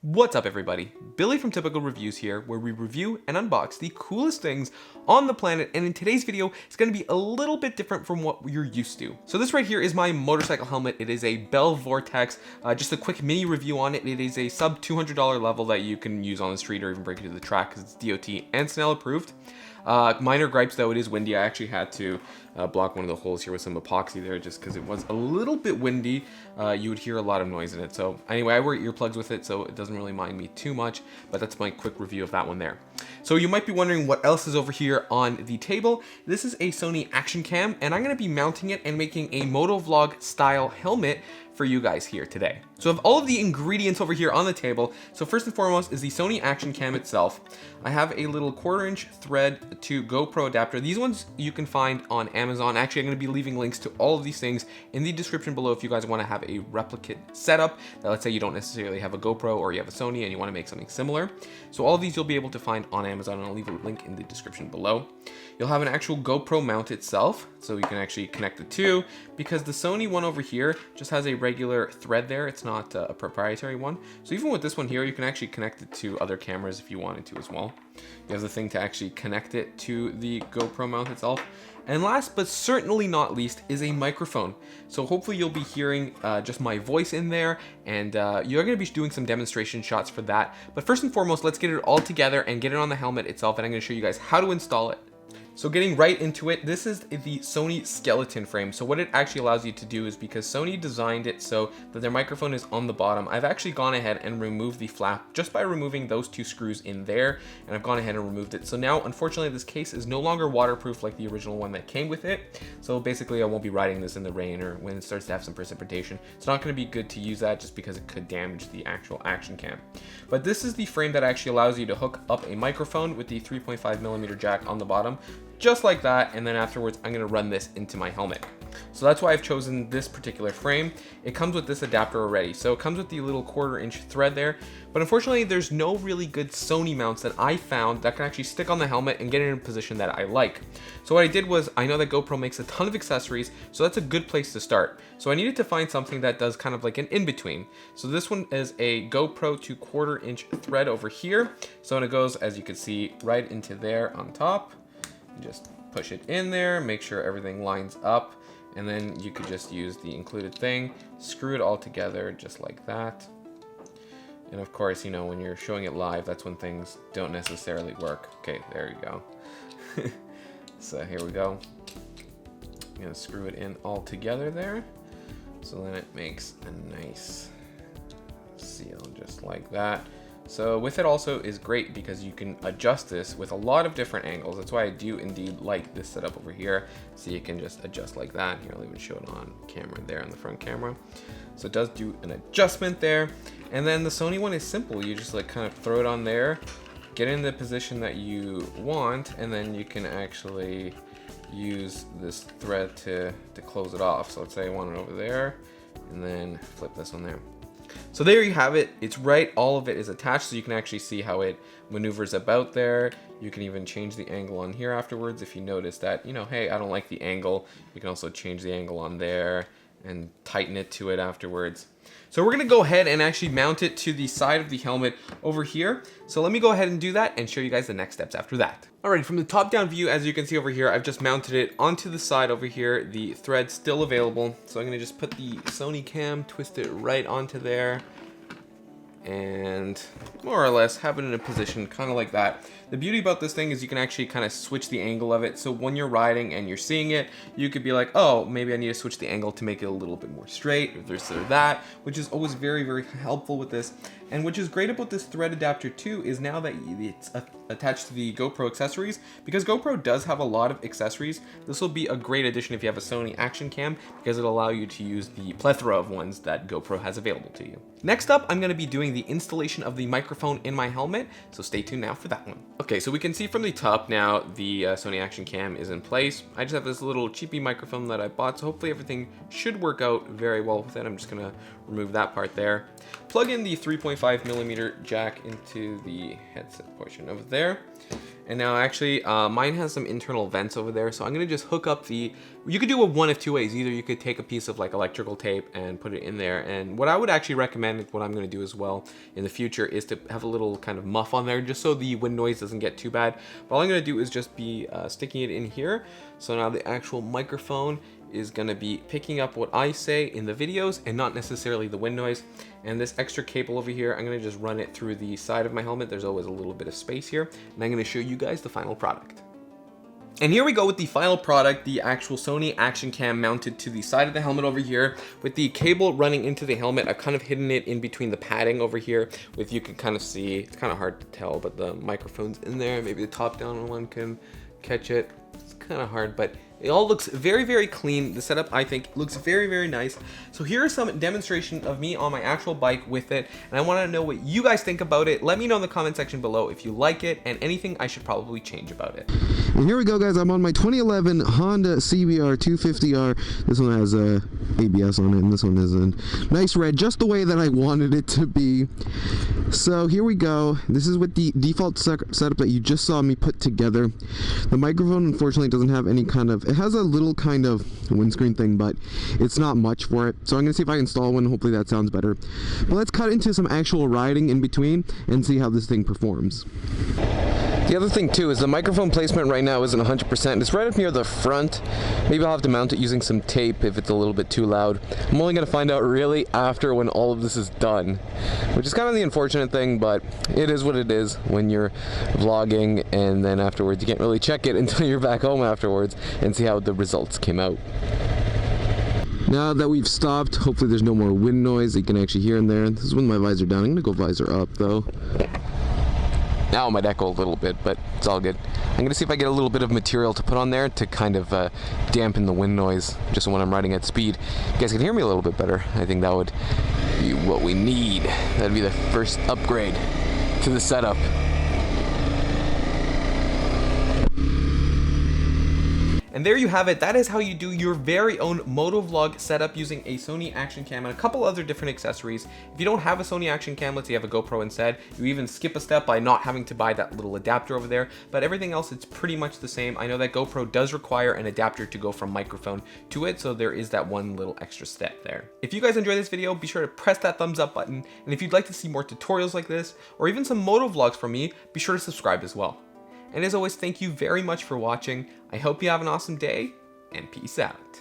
What's up everybody? Billy from Typical Reviews here, where we review and unbox the coolest things on the planet, and in today's video, it's going to be a little bit different from what you're used to. So this right here is my motorcycle helmet. It is a Bell Vortex. Just a quick mini review on it. It is a sub $200 level that you can use on the street or even break it to the track because it's DOT and Snell approved. Minor gripes though, it is windy. I actually had to block one of the holes here with some epoxy there just because it was a little bit windy. You would hear a lot of noise in it. So anyway, I wear earplugs with it, so it doesn't really mind me too much, but that's my quick review of that one there. So you might be wondering what else is over here on the table. This is a Sony Action Cam, and I'm going to be mounting it and making a Motovlog style helmet for you guys here today. So I have all of the ingredients over here on the table. So first and foremost is the Sony Action Cam itself. I have a little 1/4" thread to GoPro adapter. These ones you can find on Amazon. Actually, I'm going to be leaving links to all of these things in the description below if you guys want to have a replicate setup. Now, let's say you don't necessarily have a GoPro or you have a Sony and you want to make something similar. So all of these you'll be able to find on Amazon, and I'll leave a link in the description below. You'll have an actual GoPro mount itself, so you can actually connect the two, because the Sony one over here just has a regular thread there. It's not a proprietary one. So even with this one here, you can actually connect it to other cameras if you wanted to as well. You have the thing to actually connect it to the GoPro mount itself. And last but certainly not least is a microphone. So hopefully you'll be hearing just my voice in there, and you're going to be doing some demonstration shots for that. But first and foremost, let's get it all together and get it on the helmet itself, and I'm going to show you guys how to install it. So getting right into it, this is the Sony skeleton frame. So what it actually allows you to do is, because Sony designed it so that their microphone is on the bottom, I've actually gone ahead and removed the flap just by removing those two screws in there, and I've gone ahead and removed it. So now, unfortunately, this case is no longer waterproof like the original one that came with it. So basically, I won't be riding this in the rain or when it starts to have some precipitation. It's not going to be good to use that just because it could damage the actual action cam. But this is the frame that actually allows you to hook up a microphone with the 3.5mm jack on the bottom, just like that, and then afterwards I'm going to run this into my helmet. So that's why I've chosen this particular frame. It comes with this adapter already, so it comes with the little 1/4" thread there, but unfortunately there's no really good Sony mounts that I found that can actually stick on the helmet and get it in a position that I like. So what I did was, I know that GoPro makes a ton of accessories, so that's a good place to start. So I needed to find something that does kind of like an in-between. So this one is a GoPro to 1/4" thread over here. So when it goes, as you can see, right into there on top. Just push it in there, make sure everything lines up, and then you could just use the included thing, screw it all together just like that. And of course, you know, when you're showing it live, that's when things don't necessarily work. Okay, there you go. So here we go. I'm gonna screw it in all together there, so then it makes a nice seal just like that. So with it also is great because you can adjust this with a lot of different angles. That's why I do indeed like this setup over here. So you can just adjust like that. Here, I'll even show it on camera there on the front camera. So it does do an adjustment there. And then the Sony one is simple. You just like kind of throw it on there, get in the position that you want, and then you can actually use this thread to close it off. So let's say I want it over there, and then flip this one there. So there you have it. It's right, all of it is attached, so you can actually see how it maneuvers about there. You can even change the angle on here afterwards if you notice that, you know, hey, I don't like the angle. You can also change the angle on there and tighten it to it afterwards. So we're gonna go ahead and actually mount it to the side of the helmet over here. So let me go ahead and do that and show you guys the next steps after that. Alright, from the top down view, as you can see over here, I've just mounted it onto the side over here. The thread's still available. So I'm gonna just put the Sony cam, twist it right onto there, and more or less have it in a position kind of like that. The beauty about this thing is you can actually kind of switch the angle of it. So when you're riding and you're seeing it, you could be like, oh, maybe I need to switch the angle to make it a little bit more straight, or this or that, which is always very, very helpful with this. And which is great about this thread adapter too, is now that it's attached to the GoPro accessories, because GoPro does have a lot of accessories, this will be a great addition if you have a Sony Action Cam, because it'll allow you to use the plethora of ones that GoPro has available to you. Next up, I'm going to be doing the installation of the microphone in my helmet, so stay tuned now for that one. Okay, so we can see from the top now the Sony Action Cam is in place. I just have this little cheapy microphone that I bought, so hopefully everything should work out very well with it. I'm just going to remove that part there. Plug in the 3.5mm jack into the headset portion over there. And now actually mine has some internal vents over there, so I'm gonna just hook up the, you could do it one of two ways. Either you could take a piece of like electrical tape and put it in there, and what I would actually recommend, what I'm gonna do as well in the future, is to have a little kind of muff on there just so the wind noise doesn't get too bad. But all I'm gonna do is just be sticking it in here, so now the actual microphone is gonna be picking up what I say in the videos and not necessarily the wind noise. And this extra cable over here, I'm gonna just run it through the side of my helmet. There's always a little bit of space here, and I'm gonna show you guys the final product. And here we go with the final product, the actual Sony action cam mounted to the side of the helmet over here with the cable running into the helmet. I've kind of hidden it in between the padding over here with, you can kind of see, it's kind of hard to tell, but the microphone's in there. Maybe the top down one can catch it. It's kind of hard, but it all looks very, very clean. The setup, I think, looks very, very nice. So here are some demonstration of me on my actual bike with it, and I want to know what you guys think about it. Let me know in the comment section below if you like it and anything I should probably change about it. And here we go, guys. I'm on my 2011 Honda CBR 250R. This one has ABS on it, and this one is a nice red, just the way that I wanted it to be. So here we go. This is with the default setup that you just saw me put together. The microphone, unfortunately, doesn't have any kind of, it has a little kind of windscreen thing, but it's not much for it. So I'm gonna see if I can install one. Hopefully that sounds better. But let's cut into some actual riding in between and see how this thing performs. The other thing too is the microphone placement right now isn't 100%. It's right up near the front. Maybe I'll have to mount it using some tape if it's a little bit too loud. I'm only gonna find out really after, when all of this is done, which is kind of the unfortunate thing, but it is what it is when you're vlogging, and then afterwards you can't really check it until you're back home afterwards and see how the results came out. Now that we've stopped, hopefully there's no more wind noise that you can actually hear in there. This is with my visor down. I'm gonna go visor up though. Now it might echo a little bit, but it's all good. I'm gonna see if I get a little bit of material to put on there to kind of dampen the wind noise, just when I'm riding at speed. You guys can hear me a little bit better. I think that would be what we need. That'd be the first upgrade to the setup. And there you have it. That is how you do your very own Motovlog setup using a Sony action cam and a couple other different accessories. If you don't have a Sony action cam, let's say you have a GoPro instead, you even skip a step by not having to buy that little adapter over there, but everything else, it's pretty much the same. I know that GoPro does require an adapter to go from microphone to it, so there is that one little extra step there. If you guys enjoyed this video, be sure to press that thumbs up button, and if you'd like to see more tutorials like this, or even some Motovlogs from me, be sure to subscribe as well. And as always, thank you very much for watching. I hope you have an awesome day, and peace out.